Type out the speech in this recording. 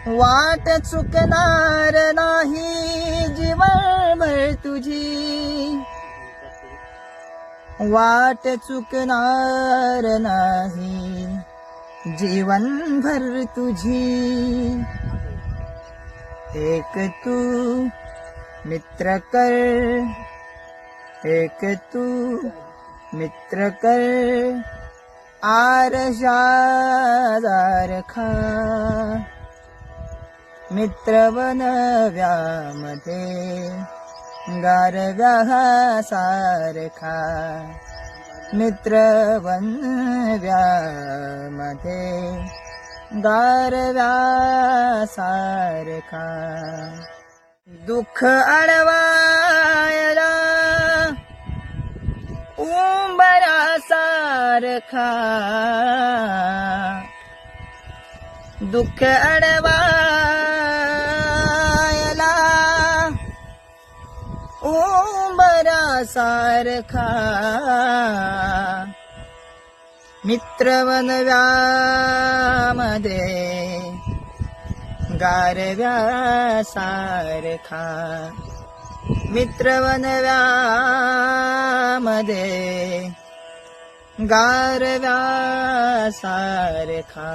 वाट चुकणार नाही जीवनभर तुझी, वाट चुकणार नाही जीवनभर तुझी. एक तू मित्र कर, एक तू मित्र कर, आरशादारखा मित्र बनव्यामध्ये गारव्या सारखा, मित्र बनव्यामध्ये गारव्या सारखा. दुःख अडवायला उंबरा सारखा, दुःख अडवायला उंबरा सारखा, मित्र बनव्यामध्ये गारव्या सारखा, मित्र बनव्यामध्ये गारव्या सारखा.